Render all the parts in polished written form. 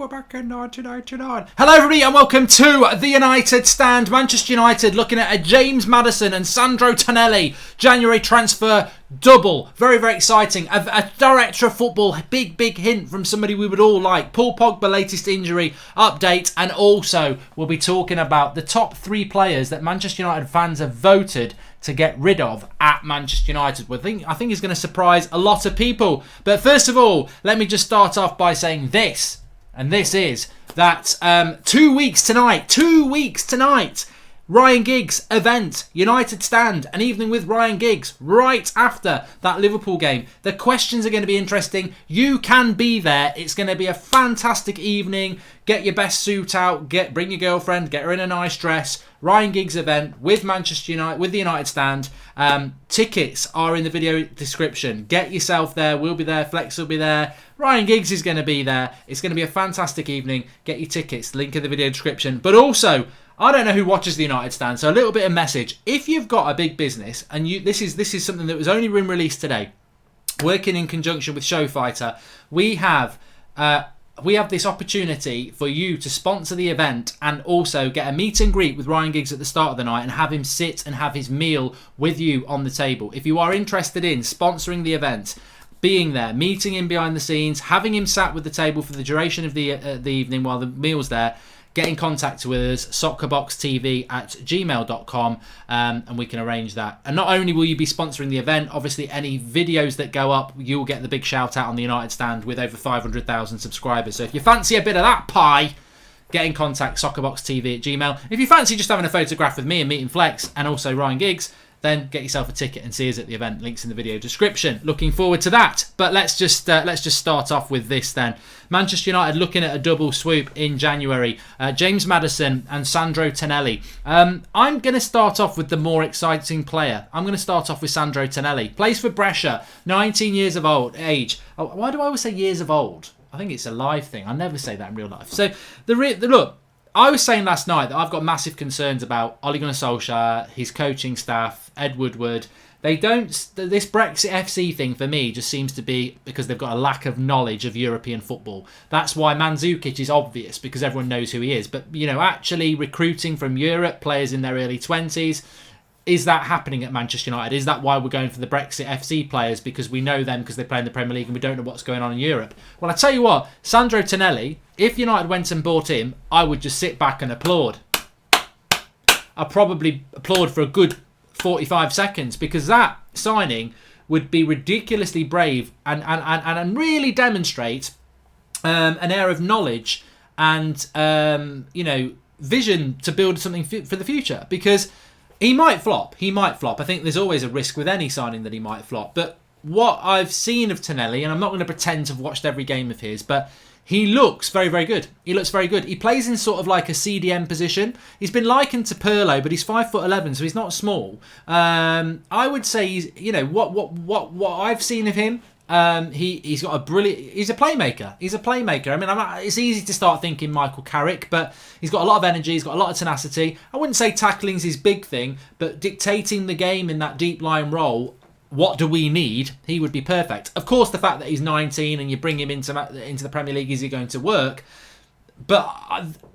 We're back in 1999. Hello everybody and welcome to the United Stand. Manchester United looking at a James Maddison and Sandro Tonelli January transfer double. Very, very exciting. A director of football, big hint from somebody we would all like. Paul Pogba, latest injury update. And also we'll be talking about the top 3 players that Manchester United fans have voted to get rid of at Manchester United. I think he's going to surprise a lot of people. But first of all, let me just start off by saying this. And this is that 2 weeks tonight, Ryan Giggs event, United Stand, an evening with Ryan Giggs right after that Liverpool game. The questions are going to be interesting. You can be there. It's going to be a fantastic evening. Get your best suit out. Bring your girlfriend. Get her in a nice dress. Ryan Giggs event with Manchester United, with the United Stand. Tickets are in the video description. Get yourself there. We'll be there. Flex will be there. Ryan Giggs is going to be there. It's going to be a fantastic evening. Get your tickets. Link in the video description. But also, I don't know who watches the United Stand, so a little bit of message. If you've got a big business, and this is something that was only been released today, working in conjunction with Showfighter, we have this opportunity for you to sponsor the event and also get a meet and greet with Ryan Giggs at the start of the night and have him sit and have his meal with you on the table. If you are interested in sponsoring the event, being there, meeting him behind the scenes, having him sat with the table for the duration of the evening while the meal's there, get in contact with us, soccerboxtv@gmail.com, and we can arrange that. And not only will you be sponsoring the event, obviously any videos that go up, you'll get the big shout out on the United Stand with over 500,000 subscribers. So if you fancy a bit of that pie, get in contact, soccerboxtv@gmail. If you fancy just having a photograph with me and meeting Flex and also Ryan Giggs, then get yourself a ticket and see us at the event. Links in the video description. Looking forward to that. But let's just start off with this then. Manchester United looking at a double swoop in January. James Maddison and Sandro Tonelli. I'm going to start off with the more exciting player. I'm going to start off with Sandro Tonelli. Plays for Brescia, 19 years of age. Oh, why do I always say years of old? I think it's a live thing. I never say that in real life. So look. I was saying last night that I've got massive concerns about Ole Gunnar Solskjaer, his coaching staff, Ed Woodward. This Brexit FC thing for me just seems to be because they've got a lack of knowledge of European football. That's why Mandzukic is obvious because everyone knows who he is. But, actually recruiting from Europe, players in their early 20s, is that happening at Manchester United? Is that why we're going for the Brexit FC players? Because we know them because they play in the Premier League and we don't know what's going on in Europe. Well, I tell you what, Sandro Tonelli, if United went and bought him, I would just sit back and applaud. I'd probably applaud for a good 45 seconds because that signing would be ridiculously brave and really demonstrate an air of knowledge and, vision to build something for the future. Because he might flop. I think there's always a risk with any signing that he might flop. But what I've seen of Tonelli, and I'm not going to pretend to have watched every game of his, but he looks very, very good. He plays in sort of like a CDM position. He's been likened to Pirlo, but he's 5'11", so he's not small. I would say he's, what I've seen of him. He's got he's a playmaker. I mean, it's easy to start thinking Michael Carrick, but he's got a lot of energy. He's got a lot of tenacity. I wouldn't say tackling's his big thing, but dictating the game in that deep line role, what do we need? He would be perfect. Of course, the fact that he's 19 and you bring him into the Premier League, is he going to work? But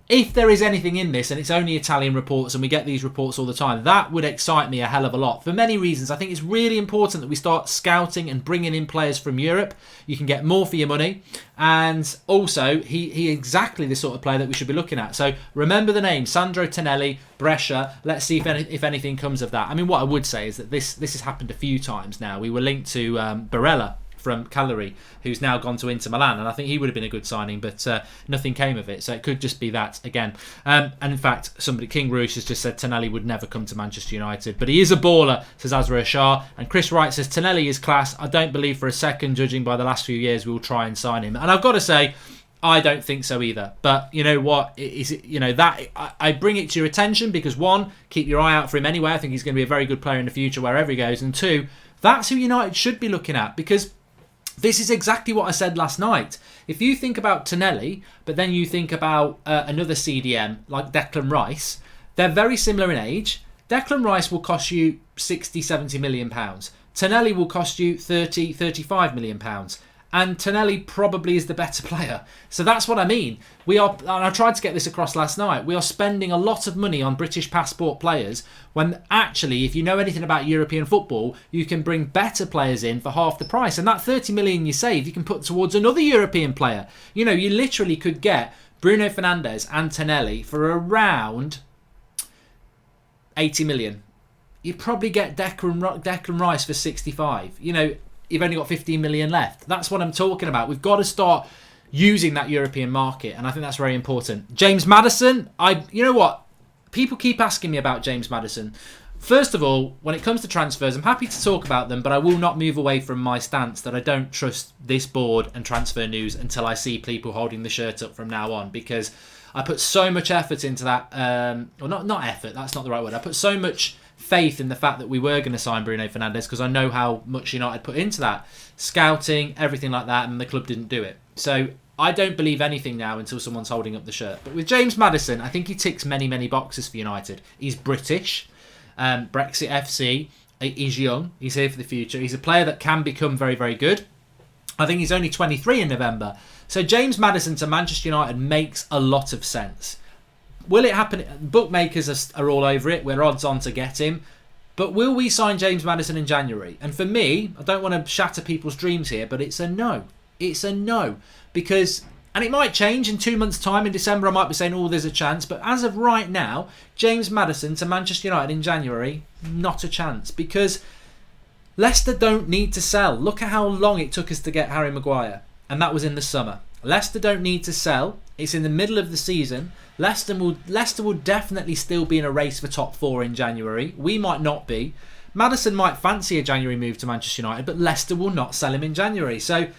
if there is anything in this, and it's only Italian reports, and we get these reports all the time, that would excite me a hell of a lot. For many reasons, I think it's really important that we start scouting and bringing in players from Europe. You can get more for your money. And also, he exactly the sort of player that we should be looking at. So remember the name, Sandro Tonelli, Brescia. Let's see if anything comes of that. I mean, what I would say is that this has happened a few times now. We were linked to Barella from Cagliari, who's now gone to Inter Milan, and I think he would have been a good signing, but nothing came of it, so it could just be that again. And in fact, King Rouge has just said Tonelli would never come to Manchester United, but he is a baller, says Azra Shah. And Chris Wright says Tonelli is class. I don't believe for a second, judging by the last few years, we will try and sign him. And I've got to say, I don't think so either. But you know what? I bring it to your attention because one, keep your eye out for him anyway. I think he's going to be a very good player in the future wherever he goes. And two, that's who United should be looking at, because this is exactly what I said last night. If you think about Tonelli, but then you think about another CDM like Declan Rice, they're very similar in age. Declan Rice will cost you 60, 70 million pounds. Tonelli will cost you 30, 35 million pounds. And Tonelli probably is the better player. So that's what I mean. We are, and I tried to get this across last night, we are spending a lot of money on British passport players when actually, if you know anything about European football, you can bring better players in for half the price. And that 30 million you save, you can put towards another European player. You know, you literally could get Bruno Fernandes and Tonelli for around 80 million. You'd probably get Declan Rice for 65. You know, you've only got 15 million left. That's what I'm talking about. We've got to start using that European market, and I think that's very important. James Maddison, you know what? People keep asking me about James Maddison. First of all, when it comes to transfers, I'm happy to talk about them, but I will not move away from my stance that I don't trust this board and transfer news until I see people holding the shirt up from now on, because I put so much effort into that. Well, not effort, that's not the right word. I put so much faith in the fact that we were going to sign Bruno Fernandes because I know how much United put into that. Scouting, everything like that, and the club didn't do it. So I don't believe anything now until someone's holding up the shirt. But with James Maddison, I think he ticks many, many boxes for United. He's British, Brexit FC, he's young, he's here for the future. He's a player that can become very, very good. I think he's only 23 in November. So James Maddison to Manchester United makes a lot of sense. Will it happen? Bookmakers are all over it. We're odds on to get him. But will we sign James Maddison in January? And for me, I don't want to shatter people's dreams here, but it's a no. It's a no. Because, and it might change in 2 months' time. In December, I might be saying, oh, there's a chance. But as of right now, James Maddison to Manchester United in January, not a chance. Because Leicester don't need to sell. Look at how long it took us to get Harry Maguire. And that was in the summer. Leicester don't need to sell. It's in the middle of the season. Leicester will definitely still be in a race for top 4 in January. We might not be. Maddison might fancy a January move to Manchester United, but Leicester will not sell him in January. So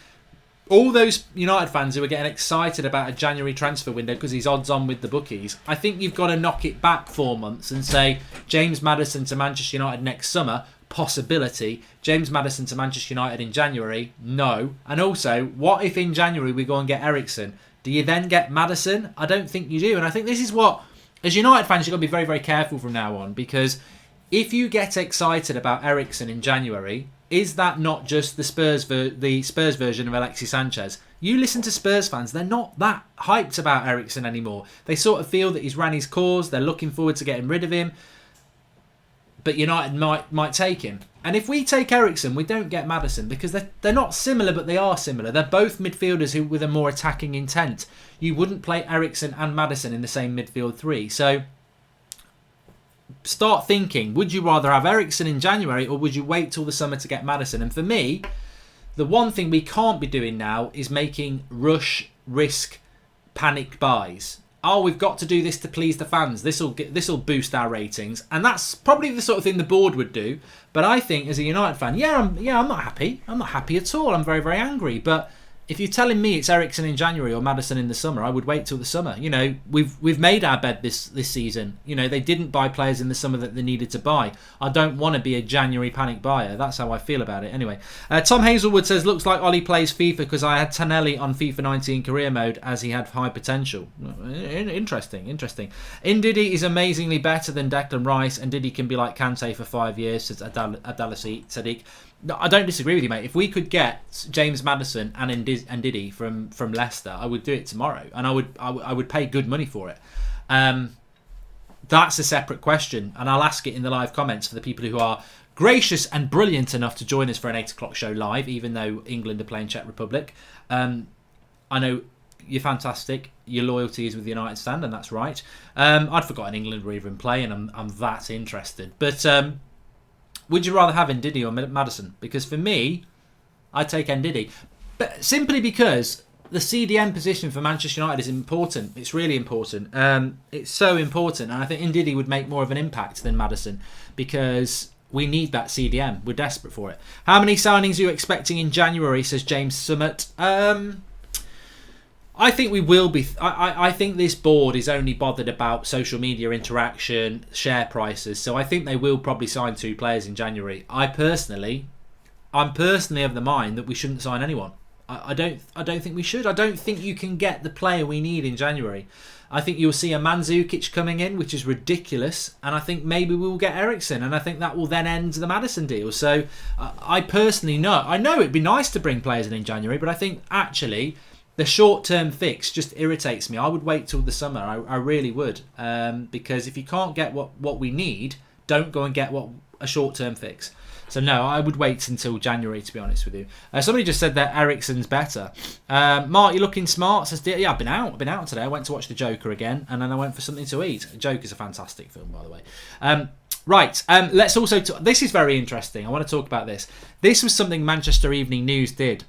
all those United fans who are getting excited about a January transfer window because he's odds on with the bookies, I think you've got to knock it back 4 months and say James Maddison to Manchester United next summer, possibility. James Maddison to Manchester United in January, no. And also, what if in January we go and get Eriksen? Do you then get Maddison? I don't think you do. And I think this is what, as United fans, you've got to be very, very careful from now on, because if you get excited about Eriksen in January, is that not just the Spurs version of Alexis Sanchez? You listen to Spurs fans, they're not that hyped about Eriksen anymore. They sort of feel that he's ran his course, they're looking forward to getting rid of him. But United might take him. And if we take Eriksen, we don't get Maddison, because they're not similar, but they are similar. They're both midfielders who with a more attacking intent. You wouldn't play Eriksen and Maddison in the same midfield three. So start thinking, would you rather have Eriksen in January or would you wait till the summer to get Maddison? And for me, the one thing we can't be doing now is making rush, risk, panic buys. Oh, we've got to do this to please the fans. This'll boost our ratings, and that's probably the sort of thing the board would do. But I think, as a United fan, I'm not happy. I'm not happy at all. I'm very, very angry. But if you're telling me it's Eriksen in January or Maddison in the summer, I would wait till the summer. You know, we've made our bed this season. You know, they didn't buy players in the summer that they needed to buy. I don't want to be a January panic buyer. That's how I feel about it. Anyway, Tom Hazelwood says, looks like Ollie plays FIFA because I had Tonelli on FIFA 19 career mode as he had high potential. Interesting. Ndidi is amazingly better than Declan Rice, and Ndidi can be like Kante for 5 years, says Adalasi Sadiq. I don't disagree with you, mate. If we could get James Maddison and Ndidi from Leicester, I would do it tomorrow, and I would pay good money for it. That's a separate question, and I'll ask it in the live comments for the people who are gracious and brilliant enough to join us for an 8 o'clock show live, even though England are playing Czech Republic. I know you're fantastic. Your loyalty is with the United stand, and that's right. I'd forgotten England were even playing. I'm that interested, but. Would you rather have Ndidi or Maddison? Because for me, I'd take Ndidi. But simply because the CDM position for Manchester United is important. It's really important. It's so important. And I think Ndidi would make more of an impact than Maddison, because we need that CDM. We're desperate for it. How many signings are you expecting in January, says James Summit? I think we will be. I think this board is only bothered about social media interaction, share prices. So I think they will probably sign 2 players in January. I'm personally of the mind that we shouldn't sign anyone. I don't think we should. I don't think you can get the player we need in January. I think you'll see a Mandzukic coming in, which is ridiculous, and I think maybe we will get Eriksen, and I think that will then end the Maddison deal. So I personally I know it'd be nice to bring players in January, but I think actually the short-term fix just irritates me. I would wait till the summer. I really would, because if you can't get what we need, don't go and get a short-term fix. So no, I would wait until January, to be honest with you. Somebody just said that Eriksen's better. Mark, you're looking smart. Says, yeah, I've been out today. I went to watch The Joker again, and then I went for something to eat. Joker's a fantastic film, by the way. Right, let's also... this is very interesting. I want to talk about this. This was something Manchester Evening News did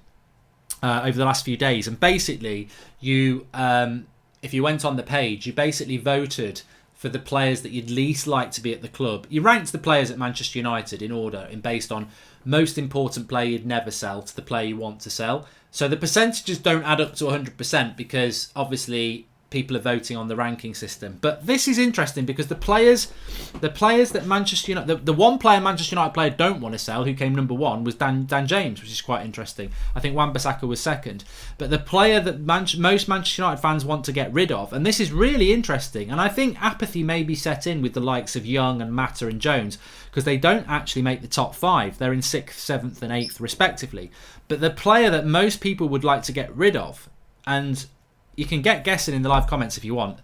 over the last few days. And basically, you, if you went on the page, you basically voted for the players that you'd least like to be at the club. You ranked the players at Manchester United in order, based on most important player you'd never sell to the player you want to sell. So the percentages don't add up to 100% because obviously people are voting on the ranking system. But this is interesting because the players that Manchester United, the one player Manchester United player don't want to sell, who came number one, was Dan James, which is quite interesting. I think Wan-Bissaka was second. But the player that most Manchester United fans want to get rid of, and this is really interesting, and I think apathy may be set in with the likes of Young and Mata and Jones, because they don't actually make the top five. They're in 6th, 7th and 8th respectively. But the player that most people would like to get rid of, and you can get guessing in the live comments if you want.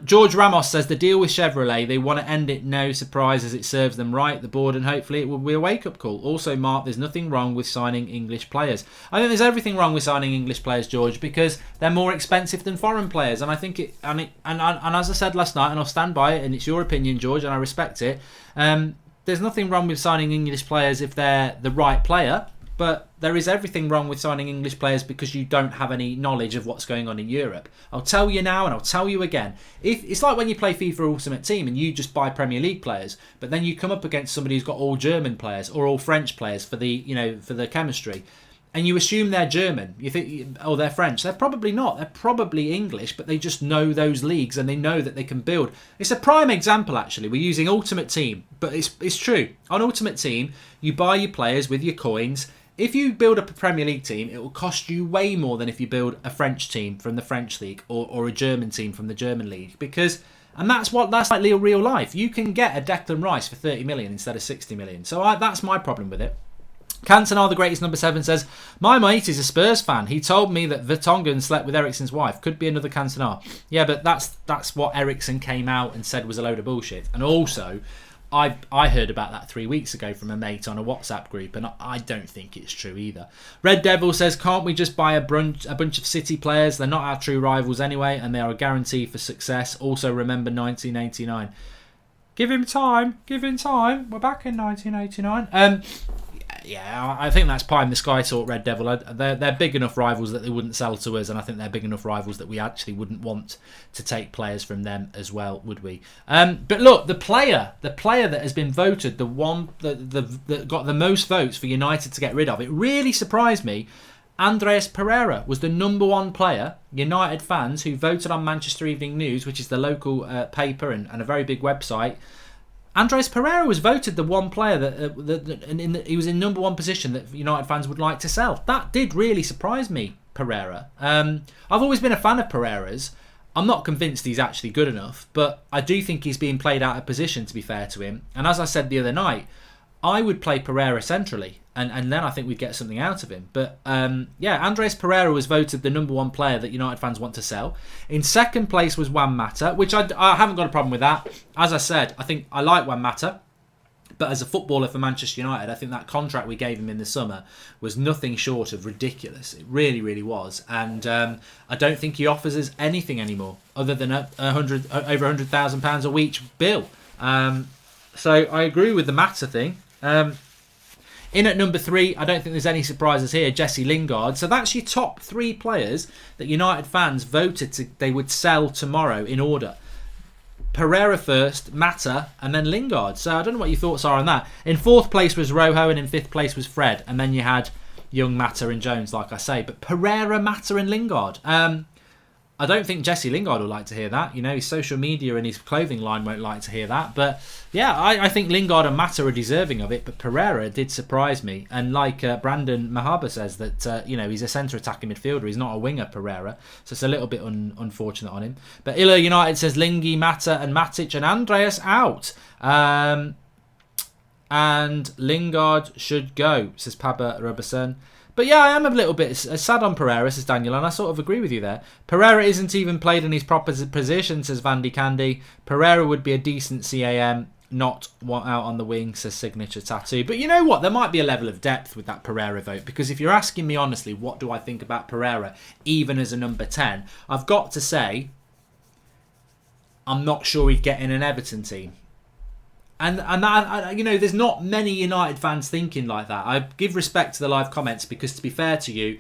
George Ramos says the deal with Chevrolet, they want to end it, no surprise, as it serves them right, the board, and hopefully it will be a wake-up call. Also, Mark, there's nothing wrong with signing English players. I think there's everything wrong with signing English players, George, because they're more expensive than foreign players. And I think and as I said last night, and I'll stand by it, and it's your opinion, George, and I respect it. There's nothing wrong with signing English players if they're the right player. But there is everything wrong with signing English players because you don't have any knowledge of what's going on in Europe. I'll tell you now and I'll tell you again. It's like when you play FIFA Ultimate Team and you just buy Premier League players, but then you come up against somebody who's got all German players or all French players for the chemistry, and you assume they're German. You think, oh, they're French. They're probably not. They're probably English, but they just know those leagues and they know that they can build. It's a prime example, actually. We're using Ultimate Team, but it's true. On Ultimate Team, you buy your players with your coins. If you build up a Premier League team, it will cost you way more than if you build a French team from the French league or a German team from the German league. And that's like real life. You can get a Declan Rice for 30 million instead of 60 million. So that's my problem with it. Cantona, the greatest number 7, says, my mate is a Spurs fan. He told me that Vertonghen slept with Eriksen's wife. Could be another Cantona. Yeah, but that's what Eriksen came out and said was a load of bullshit. And also, I heard about that 3 weeks ago from a mate on a WhatsApp group, and I don't think it's true either. Red Devil says, can't we just buy a bunch of City players? They're not our true rivals anyway, and they are a guarantee for success. Also, remember 1989. Give him time. We're back in 1989. Yeah, I think that's pie in the sky talk, Red Devil. They're big enough rivals that they wouldn't sell to us, and I think they're big enough rivals that we actually wouldn't want to take players from them as well, would we? But look, the player that has been voted, the one that got the most votes for United to get rid of, it really surprised me. Andreas Pereira was the number one player, United fans who voted on Manchester Evening News, which is the local paper and a very big website. Andreas Pereira was voted the one player he was in number one position that United fans would like to sell. That did really surprise me, Pereira. I've always been a fan of Pereira's. I'm not convinced he's actually good enough, but I do think he's being played out of position, to be fair to him. And as I said the other night, I would play Pereira centrally, and then I think we'd get something out of him. But Andreas Pereira was voted the number one player that United fans want to sell. In second place was Juan Mata, which I haven't got a problem with that. As I said, I think I like Juan Mata, but as a footballer for Manchester United, I think that contract we gave him in the summer was nothing short of ridiculous. It really, really was. And I don't think he offers us anything anymore other than over £100,000 a week bill. So I agree with the Mata thing. In at number 3, I don't think there's any surprises here, Jesse Lingard. So that's your top 3 players that United fans voted they would sell tomorrow in order. Pereira first, Mata, and then Lingard. So I don't know what your thoughts are on that. In 4th place was Rojo, and in 5th place was Fred. And then you had Young, Mata and Jones, like I say. But Pereira, Mata and Lingard. I don't think Jesse Lingard will like to hear that. You know, his social media and his clothing line won't like to hear that. But yeah, I think Lingard and Mata are deserving of it. But Pereira did surprise me. And like Brandon Mahaba says that, you know, he's a centre attacking midfielder. He's not a winger, Pereira. So it's a little bit unfortunate on him. But Illa United says Lingy, Mata and Matic and Andreas out. And Lingard should go, says Pabba Robertson. But yeah, I am a little bit sad on Pereira, says Daniel, and I sort of agree with you there. Pereira isn't even played in his proper position, says Vandy Candy. Pereira would be a decent CAM, not out on the wing, says Signature Tattoo. But you know what? There might be a level of depth with that Pereira vote, because if you're asking me honestly, what do I think about Pereira, even as a number 10, I've got to say, I'm not sure he'd get in an Everton team. And that, you know, there's not many United fans thinking like that. I give respect to the live comments because, to be fair to you,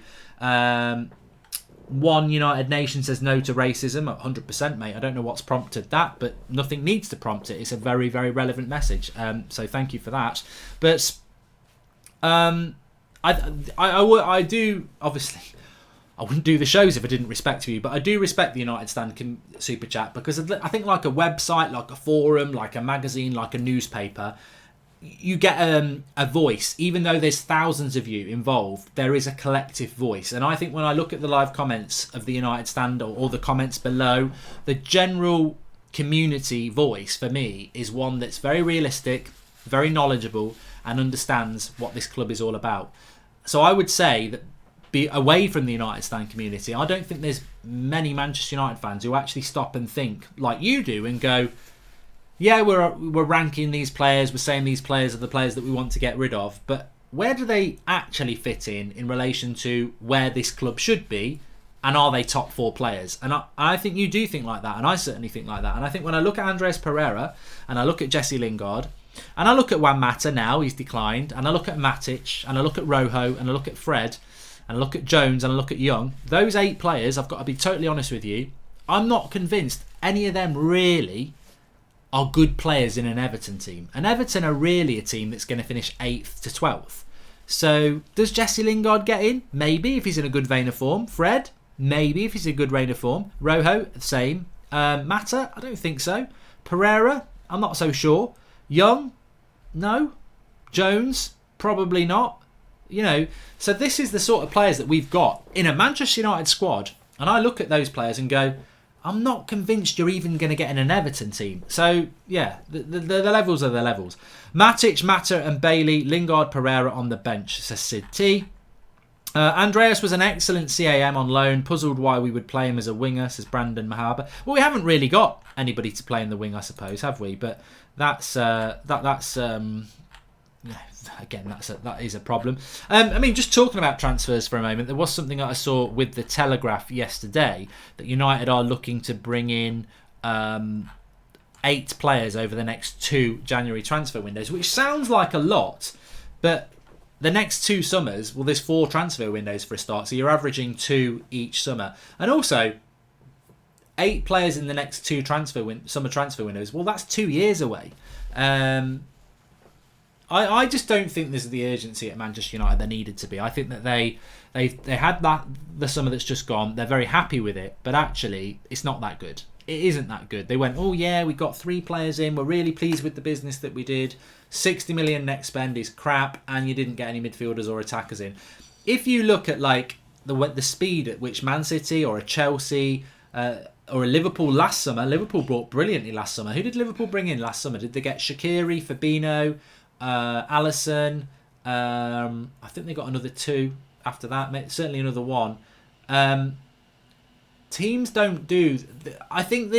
One United Nation says no to racism. 100%, mate. I don't know what's prompted that, but nothing needs to prompt it. It's a very, very relevant message. So thank you for that. But I do, obviously, I wouldn't do the shows if I didn't respect you, but I do respect the United Stand Super Chat, because I think like a website, like a forum, like a magazine, like a newspaper, you get a voice. Even though there's thousands of you involved, there is a collective voice. And I think when I look at the live comments of the United Stand or the comments below, the general community voice for me is one that's very realistic, very knowledgeable, and understands what this club is all about. So I would say that, be away from the United Stand community, I don't think there's many Manchester United fans who actually stop and think like you do and go, yeah, we're ranking these players, we're saying these players are the players that we want to get rid of, but where do they actually fit in relation to where this club should be, and are they top 4 players? And I think you do think like that, and I certainly think like that. And I think when I look at Andreas Pereira, and I look at Jesse Lingard, and I look at Juan Mata now, he's declined, and I look at Matic, and I look at Rojo, and I look at Fred, and I look at Jones, and I look at Young, those 8 players, I've got to be totally honest with you, I'm not convinced any of them really are good players in an Everton team. And Everton are really a team that's going to finish 8th to 12th. So does Jesse Lingard get in? Maybe, if he's in a good vein of form. Fred? Maybe, if he's in a good vein of form. Rojo? The same. Mata? I don't think so. Pereira? I'm not so sure. Young? No. Jones? Probably not. You know, so this is the sort of players that we've got in a Manchester United squad, and I look at those players and go, I'm not convinced you're even going to get in an Everton team. So yeah, the levels are the levels. Matic, Mata and Bailey, Lingard, Pereira on the bench, says Sid T. Andreas was an excellent CAM on loan. Puzzled why we would play him as a winger, says Brandon Mahaba. Well, we haven't really got anybody to play in the wing, I suppose, have we? But that's again, that is a problem. I mean, just talking about transfers for a moment, there was something that I saw with the Telegraph yesterday that United are looking to bring in 8 players over the next 2 January transfer windows, which sounds like a lot, but the next 2 summers, well, there's 4 transfer windows for a start, so you're averaging 2 each summer. And also, 8 players in the next 2 summer transfer windows, well, that's 2 years away. I just don't think there's the urgency at Manchester United there needed to be. I think that they had the summer that's just gone. They're very happy with it, but actually it's not that good. It isn't that good. They went, oh yeah, we got 3 players in. We're really pleased with the business that we did. 60 million net spend is crap, and you didn't get any midfielders or attackers in. If you look at like the speed at which Man City or a Chelsea or a Liverpool last summer, Liverpool brought brilliantly last summer. Who did Liverpool bring in last summer? Did they get Shaqiri, Fabinho? Alisson, I think they got another 2 after that, certainly another 1. Teams don't do. I think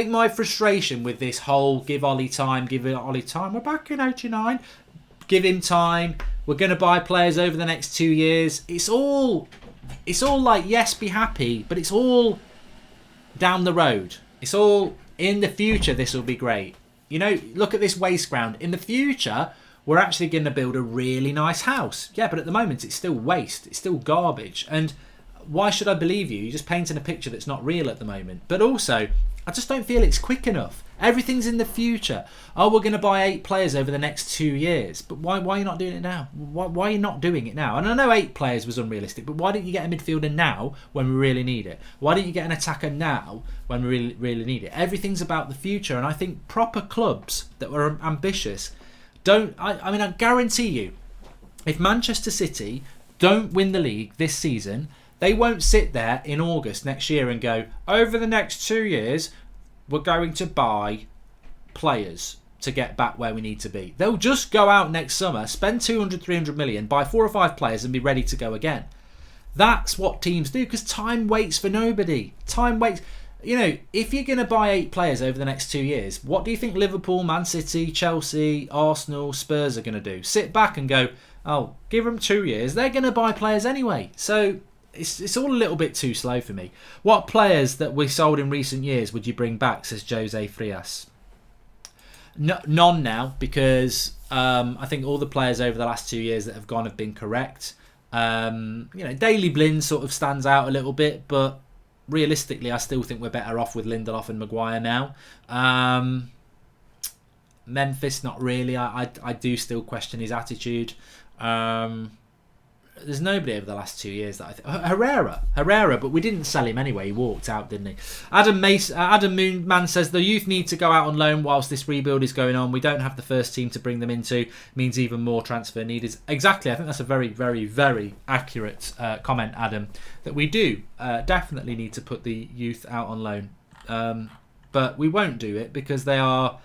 my frustration with this whole give Ollie time. We're back in '89. Give him time. We're going to buy players over the next 2 years. It's all like, yes, be happy, but it's all down the road. It's all in the future. This will be great. You know, look at this waste ground. In the future, we're actually going to build a really nice house. Yeah, but at the moment, it's still waste. It's still garbage. And why should I believe you? You're just painting a picture that's not real at the moment. But also, I just don't feel it's quick enough. Everything's in the future. Oh, we're going to buy 8 players over the next 2 years. But why are you not doing it now? Why are you not doing it now? And I know 8 players was unrealistic, but why didn't you get a midfielder now when we really need it? Why didn't you get an attacker now when we really, really need it? Everything's about the future. And I think proper clubs that were ambitious don't... I guarantee you, if Manchester City don't win the league this season, they won't sit there in August next year and go, over the next 2 years, we're going to buy players to get back where we need to be. They'll just go out next summer, spend 200, 300 million, buy 4 or 5 players and be ready to go again. That's what teams do, because time waits for nobody. Time waits. You know, if you're going to buy 8 players over the next 2 years, what do you think Liverpool, Man City, Chelsea, Arsenal, Spurs are going to do? Sit back and go, oh, give them 2 years. They're going to buy players anyway. So it's all a little bit too slow for me. What players that we sold in recent years would you bring back, says Jose Frias? None now, because I think all the players over the last 2 years that have gone have been correct. Daley Blind sort of stands out a little bit, but realistically, I still think we're better off with Lindelof and Maguire now. Memphis, not really. I do still question his attitude. There's nobody over the last 2 years that I think... Herrera, but we didn't sell him anyway. He walked out, didn't he? Adam Moonman says, the youth need to go out on loan whilst this rebuild is going on. We don't have the first team to bring them into. Means even more transfer needed. Exactly. I think that's a very, very, very accurate comment, Adam, that we do definitely need to put the youth out on loan. But we won't do it because they are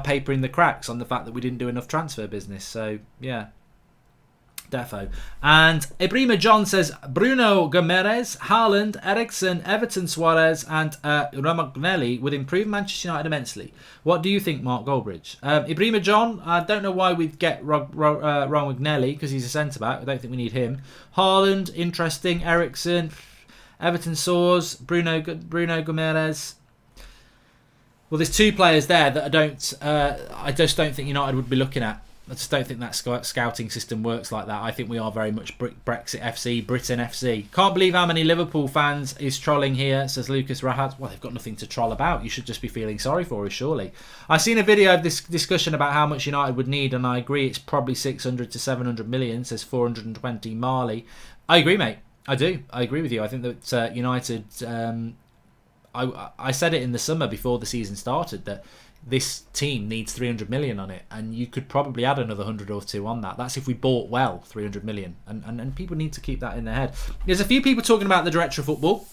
papering the cracks on the fact that we didn't do enough transfer business. So, yeah. Defo. And Ibrahima John says Bruno Gomes, Haaland, Eriksen, Everton, Suarez and Romagnelli would improve Manchester United immensely. What do you think, Mark Goldbridge? Ibrahima John, I don't know why we'd get Romagnelli because he's a centre-back. I don't think we need him. Haaland, interesting. Eriksen, Everton, Soares, Bruno Gomes. Well, there's 2 players there that I just don't think United would be looking at. I just don't think that scouting system works like that. I think we are very much Brexit FC, Britain FC. Can't believe how many Liverpool fans is trolling here, says Lucas Rahat. Well, they've got nothing to troll about. You should just be feeling sorry for us, surely. I've seen a video of this discussion about how much United would need, and I agree it's probably 600 to 700 million, says 420 Marley. I agree, mate. I do. I agree with you. I think that United... I said it in the summer before the season started that this team needs 300 million on it, and you could probably add another 100 or 2 on that. That's if we bought well 300 million, and people need to keep that in their head. There's a few people talking about the director of football.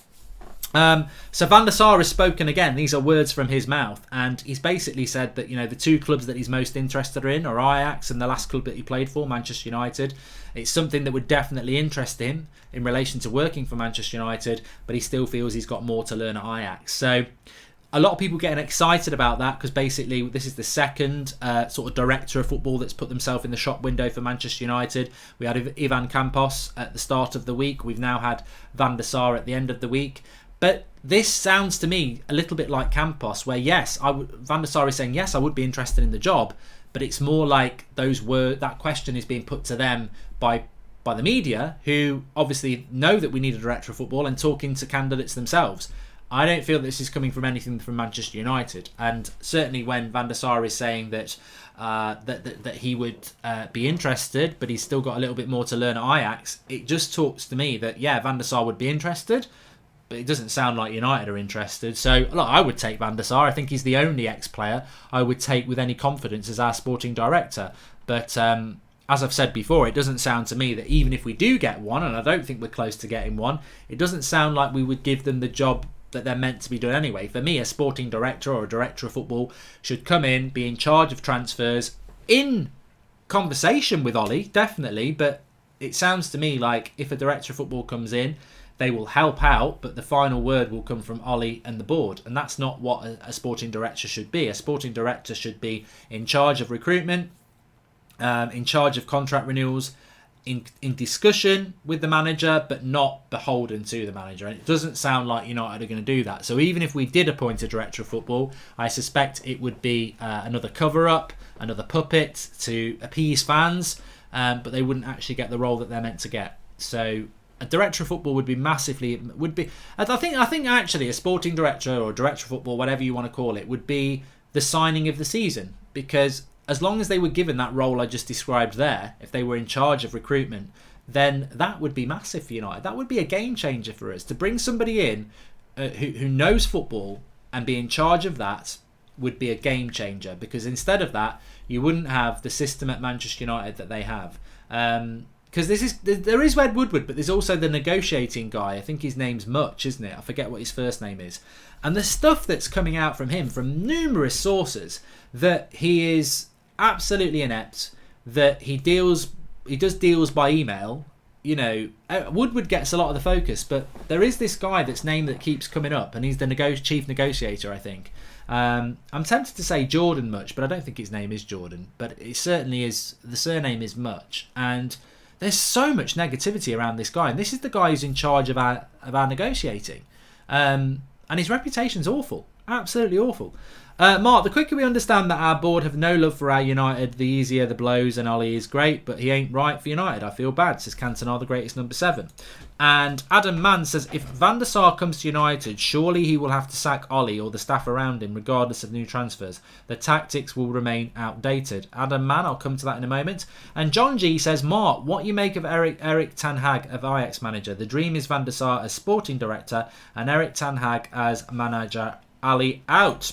So Van der Sar has spoken again. These are words from his mouth, and he's basically said that the 2 clubs that he's most interested in are Ajax and the last club that he played for, Manchester United. It's something that would definitely interest him in relation to working for Manchester United, but he still feels he's got more to learn at Ajax. So a lot of people getting excited about that because basically this is the second sort of director of football that's put themselves in the shop window for Manchester United. We had Ivan Campos at the start of the week. We've now had Van der Sar at the end of the week. But this sounds to me a little bit like Campos, where yes, Van der Sar is saying yes, I would be interested in the job, but it's more like that question is being put to them by the media, who obviously know that we need a director of football and talking to candidates themselves. I don't feel this is coming from anything from Manchester United, and certainly when Van der Sar is saying that that he would be interested, but he's still got a little bit more to learn at Ajax, it just talks to me that yeah, Van der Sar would be interested, but it doesn't sound like United are interested. So look, I would take Van der Sar. I think he's the only ex-player I would take with any confidence as our sporting director. But as I've said before, it doesn't sound to me that even if we do get one, and I don't think we're close to getting one, it doesn't sound like we would give them the job that they're meant to be doing anyway. For me, a sporting director or a director of football should come in, be in charge of transfers, in conversation with Ollie, definitely, but it sounds to me like if a director of football comes in, they will help out, but the final word will come from Ollie and the board, and that's not what a sporting director should be. A sporting director should be in charge of recruitment, in charge of contract renewals, in discussion with the manager, but not beholden to the manager. And it doesn't sound like United are going to do that. So even if we did appoint a director of football, I suspect it would be another cover-up, another puppet to appease fans, but they wouldn't actually get the role that they're meant to get. So a director of football would be massively I think actually a sporting director or director of football, whatever you want to call it, would be the signing of the season, because as long as they were given that role I just described there, if they were in charge of recruitment, then that would be massive for United. That would be a game changer for us. To bring somebody in who knows football and be in charge of that would be a game changer, because instead of that you wouldn't have the system at Manchester United that they have. Because there is Ed Woodward, but there's also the negotiating guy. I think his name's Much, isn't it? I forget what his first name is. And the stuff that's coming out from him from numerous sources, that he is absolutely inept, that he does deals by email. You know, Woodward gets a lot of the focus, but there is this guy that's name that keeps coming up, and he's the chief negotiator, I think. I'm tempted to say Jordan Much, but I don't think his name is Jordan. But it certainly is. The surname is Much, and there's so much negativity around this guy, and this is the guy who's in charge of our negotiating, and his reputation's awful, absolutely awful. Mark, the quicker we understand that our board have no love for our United, the easier the blows, and Ollie is great, but he ain't right for United. I feel bad, says Cantona, the greatest number 7. And Adam Mann says, if Van der Sar comes to United, surely he will have to sack Ollie or the staff around him, regardless of new transfers. The tactics will remain outdated. Adam Mann, I'll come to that in a moment. And John G says, Mark, what you make of Erik ten Hag of Ajax manager? The dream is Van der Sar as sporting director and Erik ten Hag as manager. Ali out.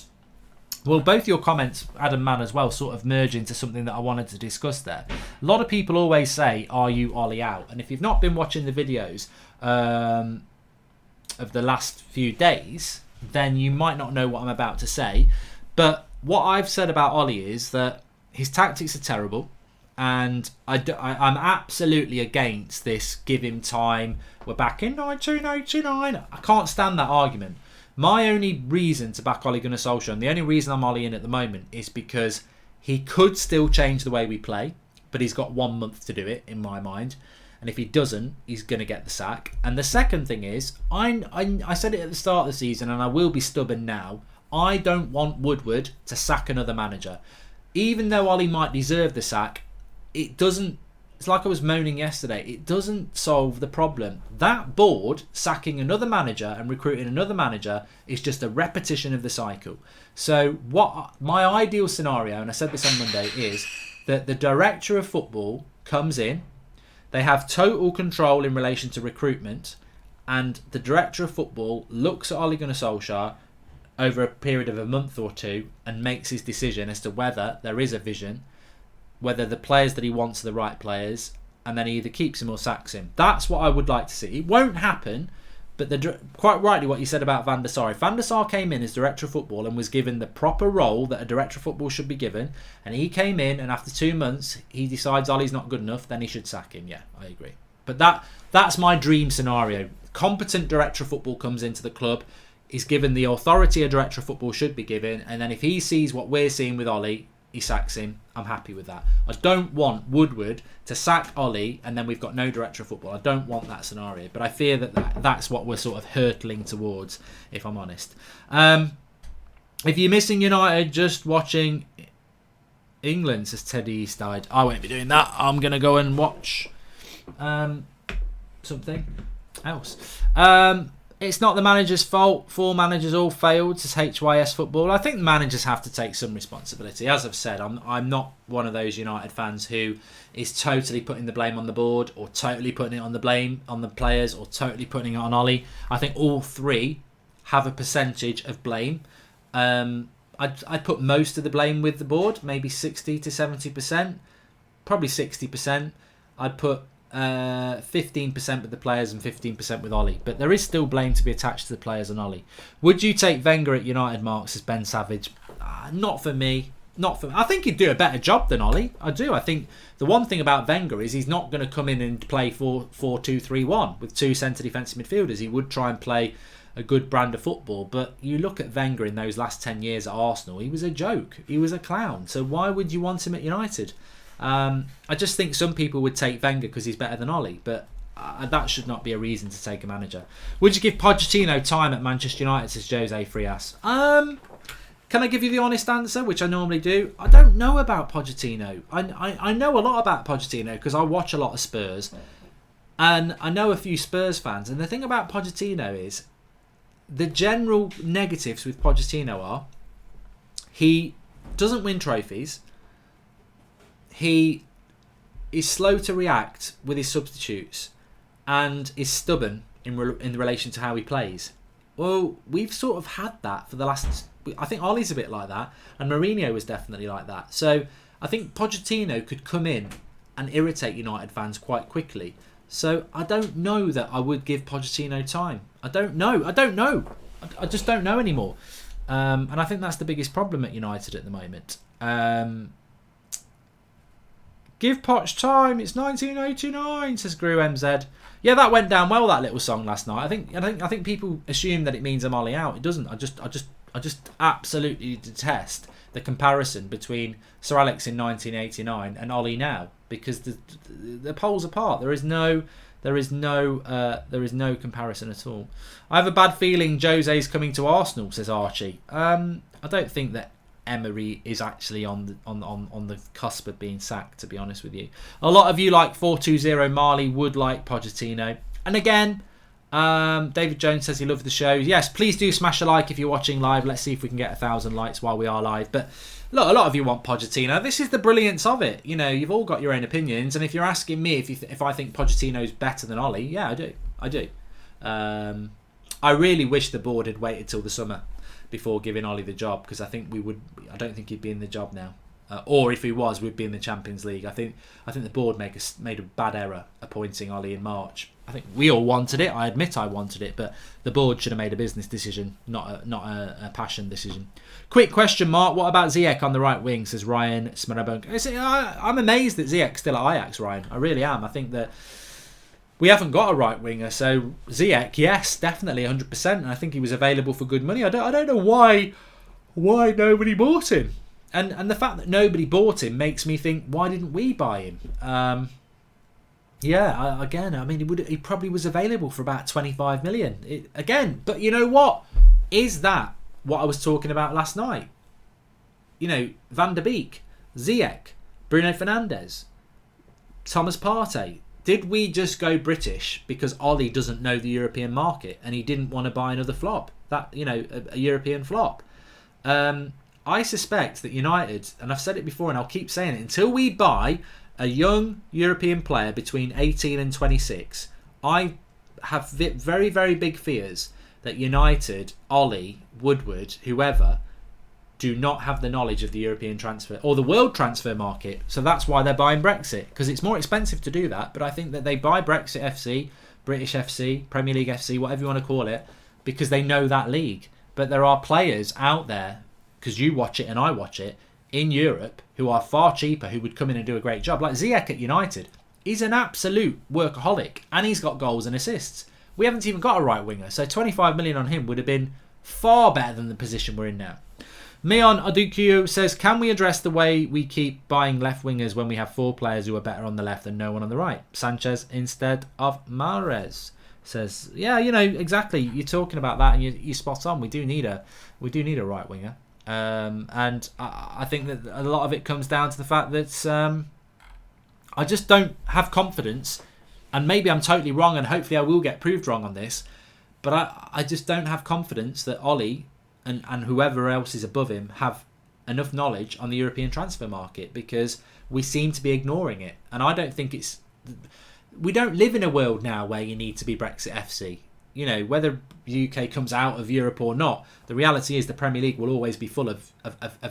Well, both your comments, Adam Mann as well, sort of merge into something that I wanted to discuss there. A lot of people always say, are you Ollie out? And if you've not been watching the videos of the last few days, then you might not know what I'm about to say. But what I've said about Ollie is that his tactics are terrible, and I'm absolutely against this give him time, we're back in 1989. I can't stand that argument. My only reason to back Ole Gunnar Solskjaer, and the only reason I'm Ollie in at the moment, is because he could still change the way we play, but he's got 1 month to do it, in my mind. And if he doesn't, he's going to get the sack. And the second thing is, I said it at the start of the season, and I will be stubborn now, I don't want Woodward to sack another manager. Even though Ollie might deserve the sack, it doesn't. It's like I was moaning yesterday. It doesn't solve the problem. That board sacking another manager and recruiting another manager is just a repetition of the cycle. So what my ideal scenario, and I said this on Monday, is that the director of football comes in, they have total control in relation to recruitment, and the director of football looks at Ole Gunnar Solskjaer over a period of a month or two and makes his decision as to whether there is a vision, whether the players that he wants are the right players, and then he either keeps him or sacks him. That's what I would like to see. It won't happen, but quite rightly what you said about Van der Sar. If Van der Sar came in as director of football and was given the proper role that a director of football should be given, and he came in and after 2 months he decides Ollie's not good enough, then he should sack him. Yeah, I agree. But that's my dream scenario. Competent director of football comes into the club, is given the authority a director of football should be given, and then if he sees what we're seeing with Ollie, he sacks him. I'm happy with that. I don't want Woodward to sack Ollie and then we've got no director of football. I don't want that scenario, but I fear that's what we're sort of hurtling towards, if I'm honest. If you're missing United just watching England, says Teddy Eastide, I won't be doing that. I'm going to go and watch something else. It's not the manager's fault. 4 managers all failed, says HYS Football. I think the managers have to take some responsibility. As I've said, I'm not one of those United fans who is totally putting the blame on the board or totally putting it on the blame on the players or totally putting it on Ollie. I think all 3 have a percentage of blame. I'd put most of the blame with the board, maybe 60 to 70%, probably 60%. I'd put 15% with the players and 15% with Ollie, but there is still blame to be attached to the players and Ollie. Would you take Wenger at United, Mark, says Ben Savage? Not for me. I think he'd do a better job than Ollie. I do. I think the one thing about Wenger is he's not going to come in and play 4-2-3-1 with 2 centre defensive midfielders. He would try and play a good brand of football, but you look at Wenger in those last 10 years at Arsenal, he was a joke. He was a clown. So why would you want him at United? I just think some people would take Wenger because he's better than Ollie, but that should not be a reason to take a manager. Would you give Pochettino time at Manchester United, says Jose Frias? Can I give you the honest answer, which I normally do? I don't know about Pochettino. I know a lot about Pochettino because I watch a lot of Spurs. And I know a few Spurs fans, and the thing about Pochettino is the general negatives with Pochettino are he doesn't win trophies, he is slow to react with his substitutes, and is stubborn in relation to how he plays. Well, we've sort of had that for the last... I think Ollie's a bit like that, and Mourinho was definitely like that. So I think Pochettino could come in and irritate United fans quite quickly. So I don't know that I would give Pochettino time. I don't know. I just don't know anymore. And I think that's the biggest problem at United at the moment. Give Poch time. It's 1989, says Gru MZ. Yeah, that went down well, that little song last night. I think people assume that it means I'm Ollie out. It doesn't. I just absolutely detest the comparison between Sir Alex in 1989 and Ollie now, because the poles apart. There is no comparison at all. I have a bad feeling Jose's coming to Arsenal, says Archie. I don't think that Emery is actually on the cusp of being sacked, to be honest with you. A lot of you, like 420 Marley, would like Pochettino. And again, David Jones says he loved the show. Yes, please do smash a like if you're watching live. Let's see if we can get 1,000 likes while we are live. But look, a lot of you want Pochettino. This is the brilliance of it. You know, you've all got your own opinions, and if you're asking me if I think Pochettino's better than Ollie, yeah, I do. I really wish the board had waited till the summer before giving Ollie the job, because I don't think he'd be in the job now. Or if he was, we'd be in the Champions League. I think the board made a bad error appointing Ollie in March. I think we all wanted it. I admit I wanted it, but the board should have made a business decision, not a passion decision. Quick question, Mark. What about Ziyech on the right wing, says Ryan Smarabunk. I'm amazed that Ziyech's still at Ajax, Ryan. I really am. I think that we haven't got a right winger, so Ziyech, yes, definitely 100%. And I think he was available for good money. I don't know why nobody bought him. And the fact that nobody bought him makes me think, why didn't we buy him? He probably was available for about 25 million. But you know what? Is that what I was talking about last night? You know, Van der Beek, Ziyech, Bruno Fernandes, Thomas Partey. Did we just go British because Ollie doesn't know the European market and he didn't want to buy another flop? A European flop. I suspect that United, and I've said it before and I'll keep saying it, until we buy a young European player between 18 and 26, I have very, very big fears that United, Ollie, Woodward, whoever, do not have the knowledge of the European transfer or the world transfer market. So that's why they're buying Brexit, because it's more expensive to do that. But I think that they buy Brexit FC, British FC, Premier League FC, whatever you want to call it, because they know that league. But there are players out there, because you watch it and I watch it, in Europe who are far cheaper, who would come in and do a great job. Like Ziyech at United. He's an absolute workaholic and he's got goals and assists. We haven't even got a right winger, so 25 million on him would have been far better than the position we're in now. Mion Adukio says, can we address the way we keep buying left wingers when we have 4 players who are better on the left and no one on the right? Sanchez instead of Mahrez, says, yeah, you know, exactly. You're talking about that and you're spot on. We do need a right winger. And I think that a lot of it comes down to the fact that I just don't have confidence, and maybe I'm totally wrong and hopefully I will get proved wrong on this, but I just don't have confidence that Ollie and whoever else is above him have enough knowledge on the European transfer market, because we seem to be ignoring it. And I don't think we don't live in a world now where you need to be Brexit FC. You know, whether the UK comes out of Europe or not, the reality is the Premier League will always be full of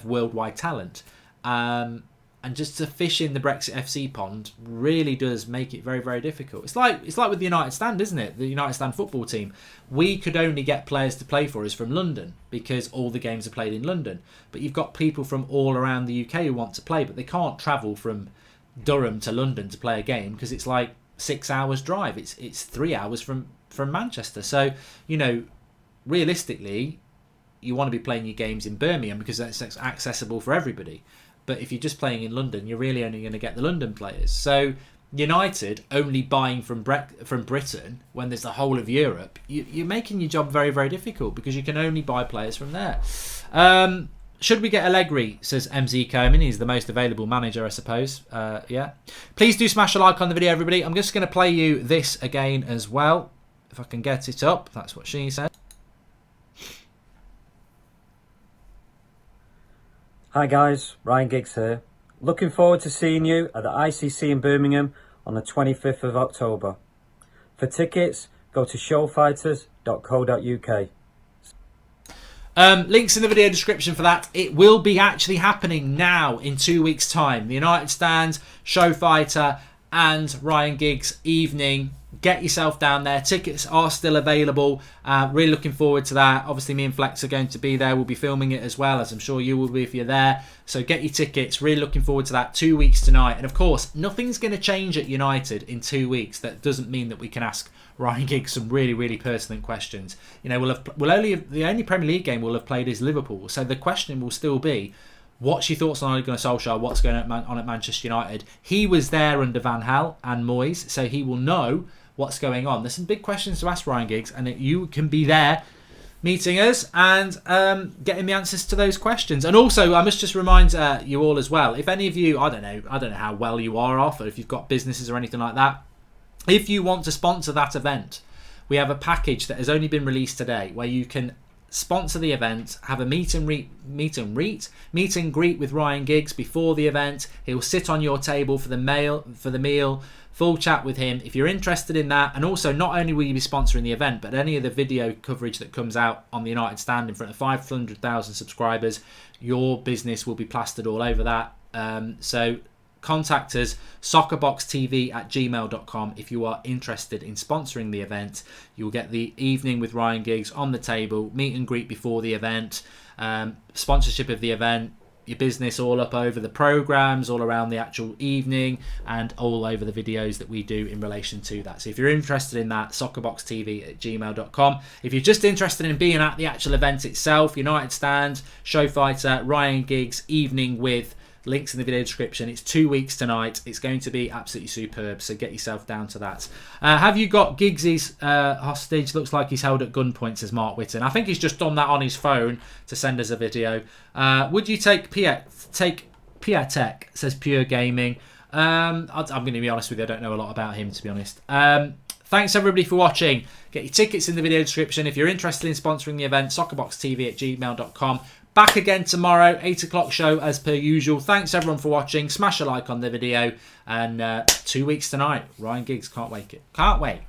worldwide talent. And just to fish in the Brexit FC pond really does make it very, very difficult. It's like with the United Stand, isn't it? The United Stand football team. We could only get players to play for us from London because all the games are played in London. But you've got people from all around the UK who want to play, but they can't travel from Durham to London to play a game because it's like 6 hours drive. It's 3 hours from Manchester. So, you know, realistically, you want to be playing your games in Birmingham because that's accessible for everybody. But if you're just playing in London, you're really only going to get the London players. So United only buying from Britain when there's the whole of Europe, you're making your job very, very difficult because you can only buy players from there. Should we get Allegri, says MZ Coleman. He's the most available manager, I suppose. Yeah. Please do smash a like on the video, everybody. I'm just going to play you this again as well. If I can get it up. That's what she said. Hi guys, Ryan Giggs here. Looking forward to seeing you at the ICC in Birmingham on the 25th of October. For tickets, go to showfighters.co.uk. Links in the video description for that. It will be actually happening now in 2 weeks' time. The United Stand, Show Fighter and Ryan Giggs evening. Get yourself down there. Tickets are still available. Really looking forward to that. Obviously, me and Flex are going to be there. We'll be filming it as well, as I'm sure you will be if you're there. So get your tickets. Really looking forward to that. 2 weeks tonight. And of course, nothing's going to change at United in 2 weeks. That doesn't mean that we can ask Ryan Giggs some really, really pertinent questions. You know, the only Premier League game we'll have played is Liverpool. So the question will still be, what's your thoughts on Ole Gunnar Solskjaer? What's going on at Manchester United? He was there under Van Gaal and Moyes, so he will know what's going on. There's some big questions to ask Ryan Giggs, and you can be there meeting us and getting the answers to those questions. And also, I must just remind you all as well, if any of you, I don't know how well you are off, or if you've got businesses or anything like that, if you want to sponsor that event, we have a package that has only been released today where you can sponsor the event, have a meet and greet with Ryan Giggs before the event. He'll sit on your table for the meal, full chat with him. If you're interested in that, and also not only will you be sponsoring the event, but any of the video coverage that comes out on the United Stand in front of 500,000 subscribers, your business will be plastered all over that. So contact us, soccerboxtv@gmail.com, if you are interested in sponsoring the event. You'll get the evening with Ryan Giggs on the table, meet and greet before the event, sponsorship of the event, your business all up over the programs, all around the actual evening, and all over the videos that we do in relation to that. So if you're interested in that, soccerboxtv@gmail.com. If you're just interested in being at the actual event itself, United Stand, Show Fighter, Ryan Giggs evening with, links in the video description. It's 2 weeks tonight. It's going to be absolutely superb, so get yourself down to that. Have you got Giggs's hostage? Looks like he's held at gunpoint, says Mark Whitten. I think he's just done that on his phone to send us a video. Would you take Piatek, says Pure Gaming. I'm going to be honest with you, I don't know a lot about him, to be honest. Thanks everybody for watching. Get your tickets in the video description. If you're interested in sponsoring the event, soccerboxtv@gmail.com. Back again tomorrow, 8 o'clock show as per usual. Thanks everyone for watching. Smash a like on the video. And 2 weeks tonight, Ryan Giggs. Can't wait. Can't wait.